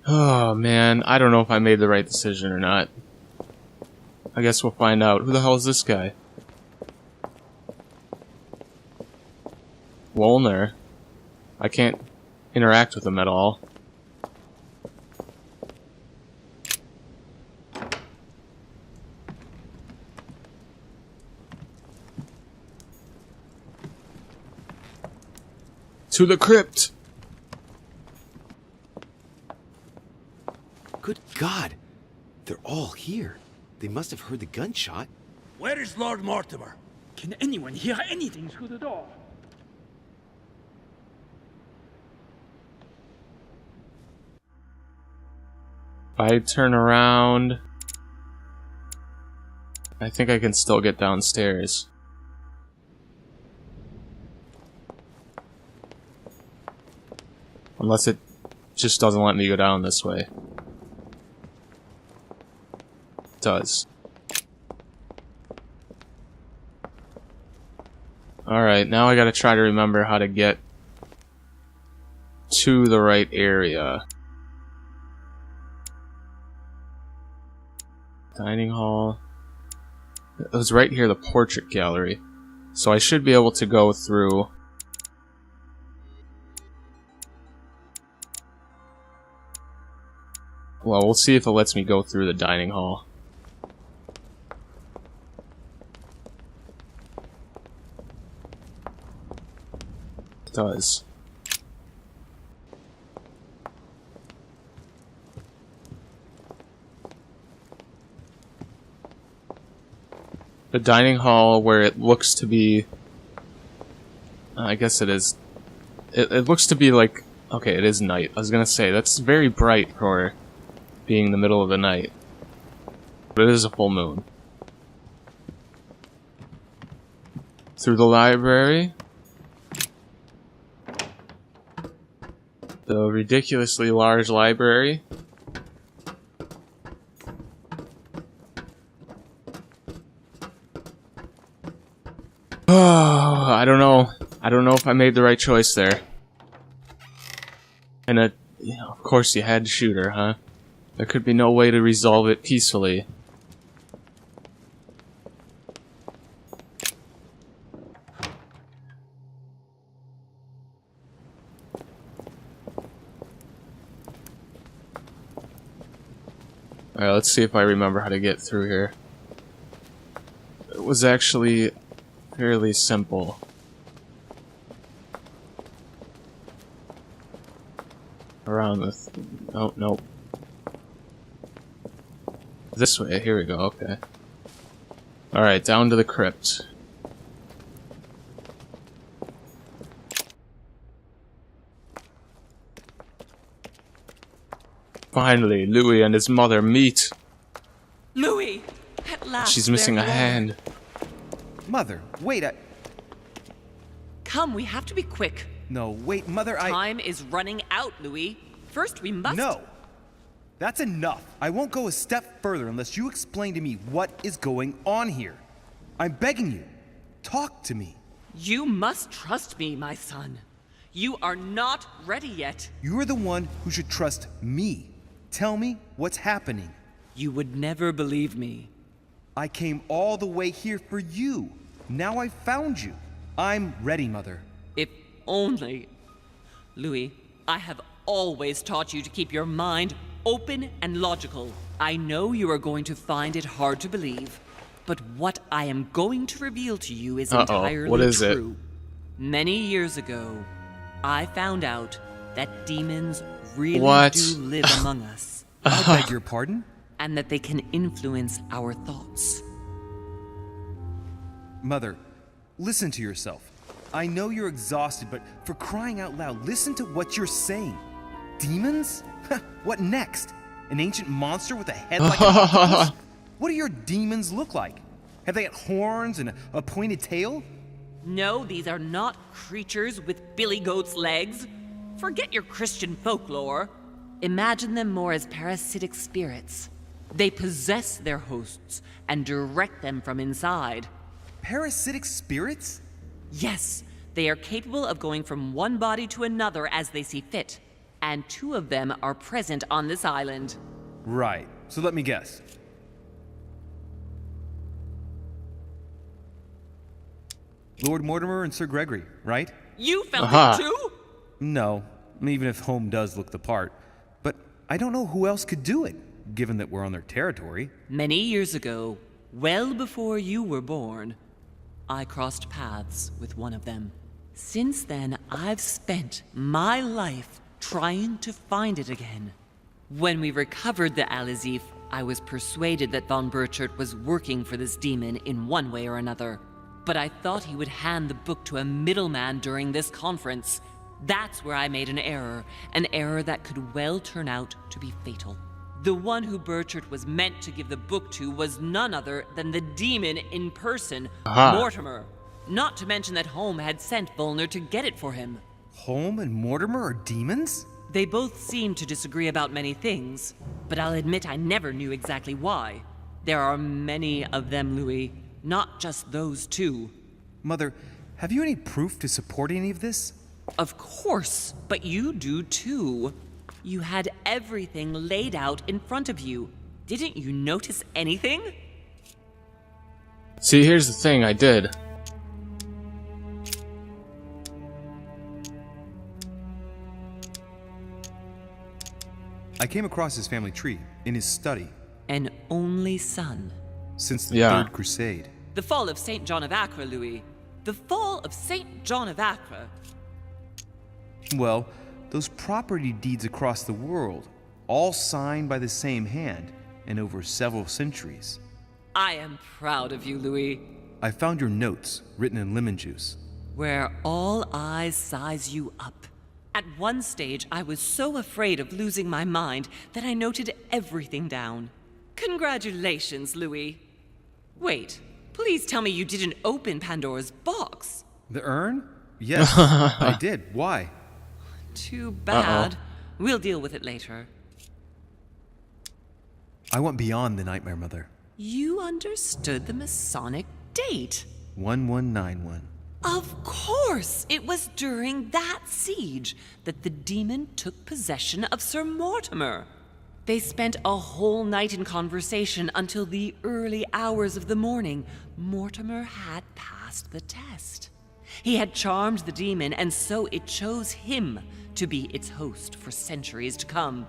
Oh man, I don't know if I made the right decision or not. I guess we'll find out. Who the hell is this guy? Wolner. I can't interact with him at all. To the crypt! Good God! They're all here. They must have heard the gunshot. Where is Lord Mortimer? Can anyone hear anything through the door? If I turn around... I think I can still get downstairs. Unless it just doesn't let me go down this way. It does. Alright, now I gotta try to remember how to get to the right area. Dining hall. It was right here, the portrait gallery. So I should be able to go through... Well, we'll see if it lets me go through the dining hall. It does. The dining hall where it looks to be... I guess it is... It looks to be like... Okay, it is night. I was gonna say, that's very bright for being the middle of the night. But it is a full moon. Through the library. The ridiculously large library. Oh, I don't know. I don't know if I made the right choice there. And you know, of course you had to shoot her, huh? There could be no way to resolve it peacefully. Alright, let's see if I remember how to get through here. It was actually fairly simple. Around the... Oh, nope. This way, here we go, okay. Alright, down to the crypt. Finally, Louis and his mother meet. Louis! At last. She's missing a hand. Mother, wait, Come, we have to be quick. No, wait, Mother, Time is running out, Louis. First, we must... No! That's enough. I won't go a step further unless you explain to me what is going on here. I'm begging you. Talk to me. You must trust me, my son. You are not ready yet. You're the one who should trust me. Tell me what's happening. You would never believe me. I came all the way here for you. Now I've found you. I'm ready, Mother. If only... Louis, I have always taught you to keep your mind open and logical. I know you are going to find it hard to believe, but what I am going to reveal to you is entirely what is true. Many years ago, I found out that demons really do live among us. I beg your pardon? And that they can influence our thoughts. Mother, listen to yourself. I know you're exhausted, but for crying out loud, listen to what you're saying. Demons? What next? An ancient monster with a head like an octopus? What do your demons look like? Have they got horns and a pointed tail? No, these are not creatures with billy goat's legs. Forget your Christian folklore. Imagine them more as parasitic spirits. They possess their hosts and direct them from inside. Parasitic spirits? Yes, they are capable of going from one body to another as they see fit. and 2 of them are present on this island. Right. So let me guess. Lord Mortimer and Sir Gregory, right? You felt Aha. it too? No, even if Holm does look the part. But I don't know who else could do it, given that we're on their territory. Many years ago, well before you were born, I crossed paths with one of them. Since then, I've spent my life trying to find it again. When we recovered the Alizif, I was persuaded that von Burchard was working for this demon in one way or another. But I thought he would hand the book to a middleman during this conference. That's where I made an error that could well turn out to be fatal. The one who Burchard was meant to give the book to was none other than the demon in person, Mortimer. Not to mention that Holm had sent Volner to get it for him. Holm and Mortimer are demons? They both seem to disagree about many things, but I'll admit I never knew exactly why. There are many of them, Louis, not just those 2. Mother, have you any proof to support any of this? Of course, but you do too. You had everything laid out in front of you. Didn't you notice anything? See, here's the thing, I did. I came across his family tree in his study An only son. since the Yeah. Third Crusade. The fall of St. John of Acre, Louis. The fall of St. John of Acre. Well, those property deeds across the world, all signed by the same hand and over several centuries. I am proud of you, Louis. I found your notes written in lemon juice. Where all eyes size you up. At one stage, I was so afraid of losing my mind that I noted everything down. Congratulations, Louis. Wait, please tell me you didn't open Pandora's box. The urn? Yes, I did. Why? Too bad. We'll deal with it later. I went beyond the nightmare, Mother. You understood the Masonic date. 1191. Of course! It was during that siege that the demon took possession of Sir Mortimer. They spent a whole night in conversation until the early hours of the morning. Mortimer had passed the test. He had charmed the demon, and so it chose him to be its host for centuries to come.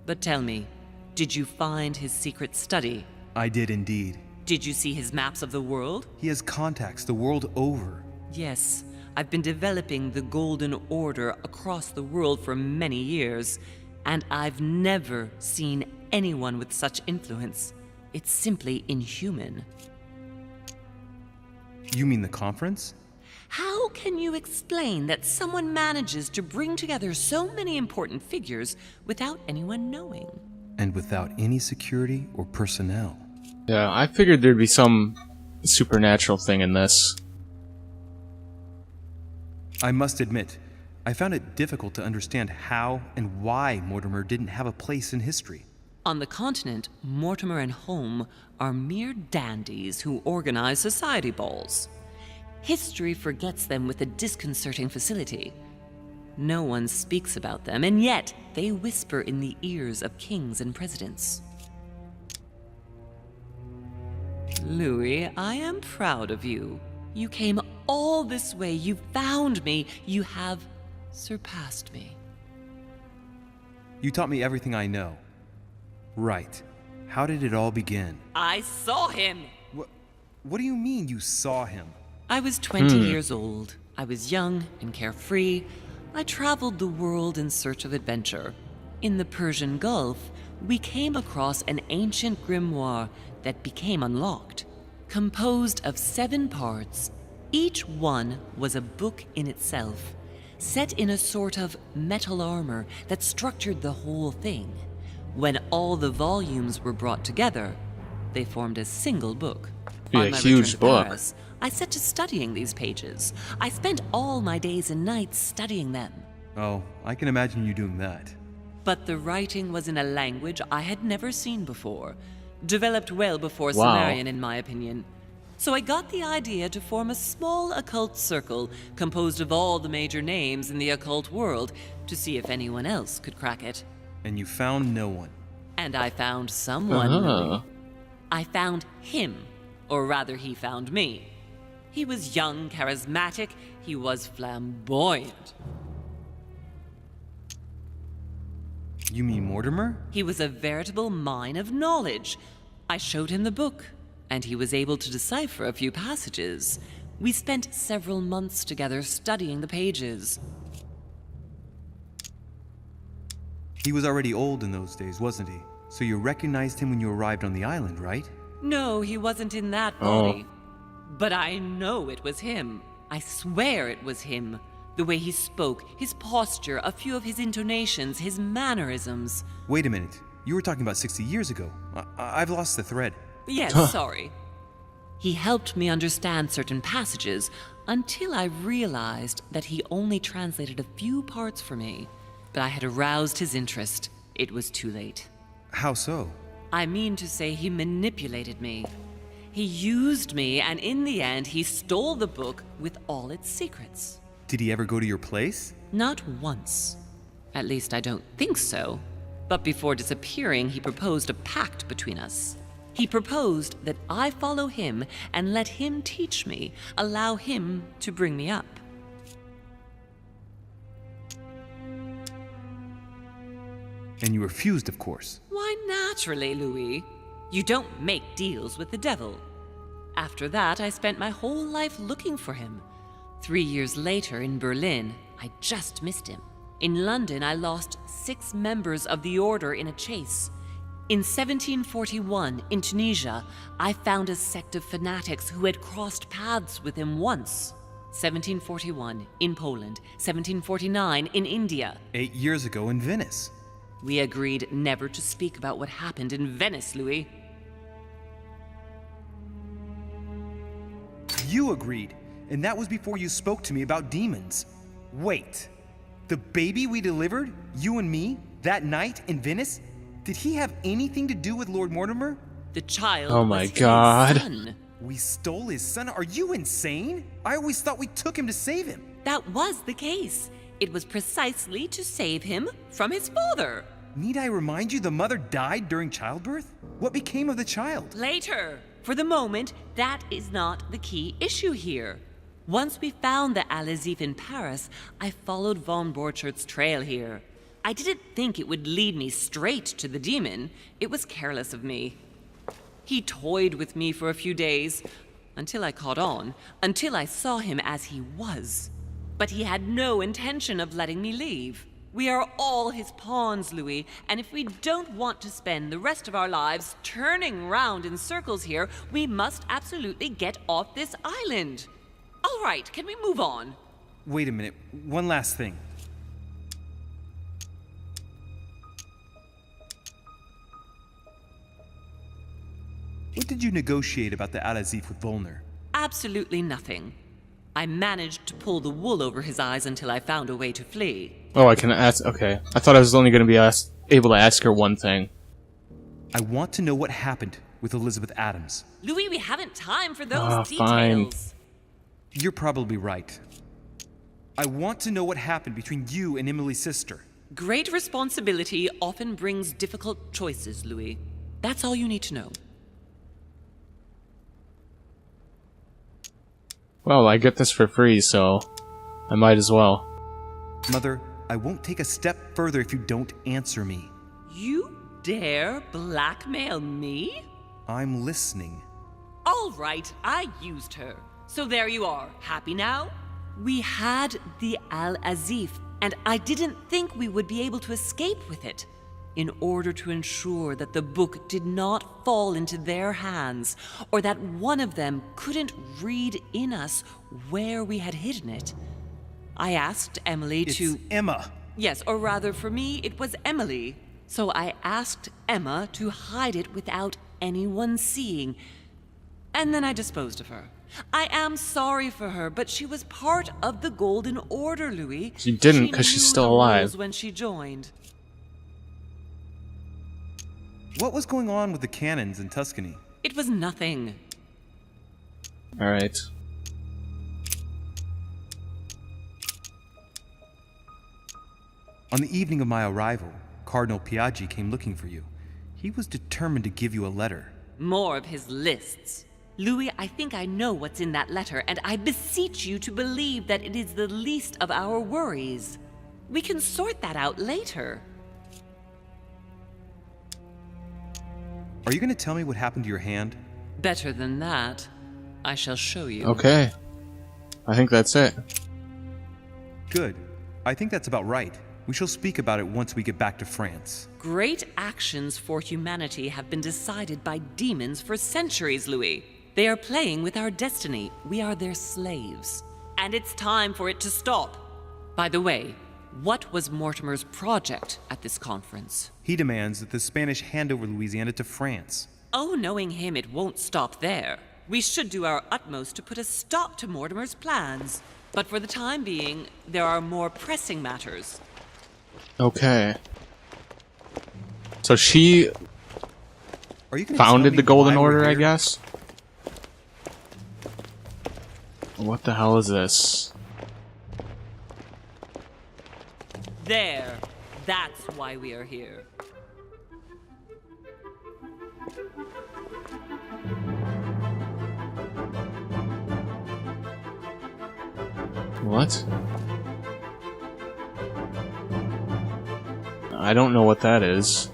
But tell me, did you find his secret study? I did indeed. Did you see his maps of the world? He has contacts the world over. Yes, I've been developing the Golden Order across the world for many years, and I've never seen anyone with such influence. It's simply inhuman. You mean the conference? How can you explain that someone manages to bring together so many important figures without anyone knowing? And without any security or personnel. Yeah, I figured there'd be some supernatural thing in this. I must admit, I found it difficult to understand how and why Mortimer didn't have a place in history. On the continent, Mortimer and Holm are mere dandies who organize society balls. History forgets them with a disconcerting facility. No one speaks about them, and yet they whisper in the ears of kings and presidents. Louis, I am proud of you. You came all this way. You found me. You have surpassed me. You taught me everything I know. Right. How did it all begin? I saw him. What do you mean you saw him? I was 20 years old. I was young and carefree. I traveled the world in search of adventure. In the Persian Gulf, we came across an ancient grimoire that became unlocked. Composed of 7 parts, each one was a book in itself, set in a sort of metal armor that structured the whole thing. When all the volumes were brought together, they formed a single book. Be a On my huge return to book. Paris, I set to studying these pages. I spent all my days and nights studying them. Oh, I can imagine you doing that. But the writing was in a language I had never seen before, developed well before Wow. Sumerian in my opinion. So I got the idea to form a small occult circle composed of all the major names in the occult world to see if anyone else could crack it. And you found no one. And I found someone, Louis. I found him. Or rather, he found me. He was young, charismatic, he was flamboyant. You mean Mortimer? He was a veritable mine of knowledge. I showed him the book, and he was able to decipher a few passages. We spent several months together studying the pages. He was already old in those days, wasn't he? So you recognized him when you arrived on the island, right? No, he wasn't in that body. But I know it was him. I swear it was him. The way he spoke, his posture, a few of his intonations, his mannerisms. Wait a minute. You were talking about 60 years ago. I've lost the thread. Yes, sorry. He helped me understand certain passages until I realized that he only translated a few parts for me. But I had aroused his interest. It was too late. How so? I mean to say he manipulated me. He used me, and in the end, he stole the book with all its secrets. Did he ever go to your place? Not once. At least I don't think so. But before disappearing, he proposed a pact between us. He proposed that I follow him and let him teach me, allow him to bring me up. And you refused, of course. Why, naturally, Louis. You don't make deals with the devil. After that, I spent my whole life looking for him. 3 years later, in Berlin, I just missed him. In London, I lost 6 members of the order in a chase. In 1741, in Tunisia, I found a sect of fanatics who had crossed paths with him once. 1741, in Poland. 1749, in India. 8 years ago in Venice. We agreed never to speak about what happened in Venice, Louis. You agreed, and that was before you spoke to me about demons. Wait, the baby we delivered, you and me, that night in Venice, did he have anything to do with Lord Mortimer? The child Oh my was his God. son. We stole his son? Are you insane? I always thought we took him to save him. That was the case. It was precisely to save him from his father. Need I remind you the mother died during childbirth? What became of the child? Later. For the moment, that is not the key issue here. Once we found the Al-Azif in Paris, I followed von Borchart's trail here. I didn't think it would lead me straight to the demon. It was careless of me. He toyed with me for a few days, until I caught on, until I saw him as he was. But he had no intention of letting me leave. We are all his pawns, Louis, and if we don't want to spend the rest of our lives turning round in circles here, we must absolutely get off this island. All right, can we move on? Wait a minute, one last thing. What did you negotiate about the Al-Azif with Volner? Absolutely nothing. I managed to pull the wool over his eyes until I found a way to flee. Oh, I can ask. Okay. I thought I was only going to be able to ask her one thing. I want to know what happened with Elizabeth Adams. Louis, we haven't time for those details. Fine. You're probably right. I want to know what happened between you and Emily's sister. Great responsibility often brings difficult choices, Louis. That's all you need to know. Well, I get this for free, so I might as well. Mother, I won't take a step further if you don't answer me. You dare blackmail me? I'm listening. All right, I used her. So there you are. Happy now? We had the Al-Azif, and I didn't think we would be able to escape with it. In order to ensure that the book did not fall into their hands, or that one of them couldn't read in us where we had hidden it, I asked Emily to... It's Emma. Yes, or rather for me, it was Emily. So I asked Emma to hide it without anyone seeing, and then I disposed of her. I am sorry for her, but she was part of the Golden Order, Louis. She didn't, because she's still alive. When she joined. What was going on with the cannons in Tuscany? It was nothing. Alright. On the evening of my arrival, Cardinal Piaggi came looking for you. He was determined to give you a letter. More of his lists. Louis, I think I know what's in that letter, and I beseech you to believe that it is the least of our worries. We can sort that out later. Are you going to tell me what happened to your hand? Better than that. I shall show you. Okay. I think that's it. Good. I think that's about right. We shall speak about it once we get back to France. Great actions for humanity have been decided by demons for centuries, Louis. They are playing with our destiny. We are their slaves. And it's time for it to stop. By the way, what was Mortimer's project at this conference? He demands that the Spanish hand over Louisiana to France. Oh, knowing him, it won't stop there. We should do our utmost to put a stop to Mortimer's plans. But for the time being, there are more pressing matters. Okay. So she Are you gonna founded tell the me Golden why we're Order, I here? guess? What the hell is this? There. That's why we are here. What? I don't know what that is.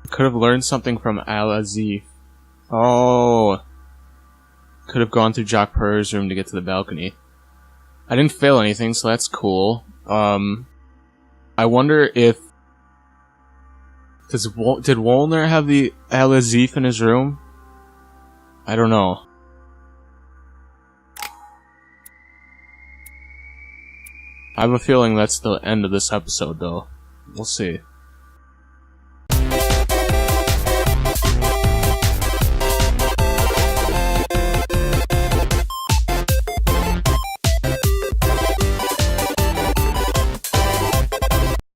Could have learned something from Al-Azif. Oh. Could have gone through Jacques Perre's room to get to the balcony. I didn't fail anything, so that's cool. I wonder if... Did Wolner have the Al-Azif in his room? I don't know. I have a feeling that's the end of this episode, though. We'll see.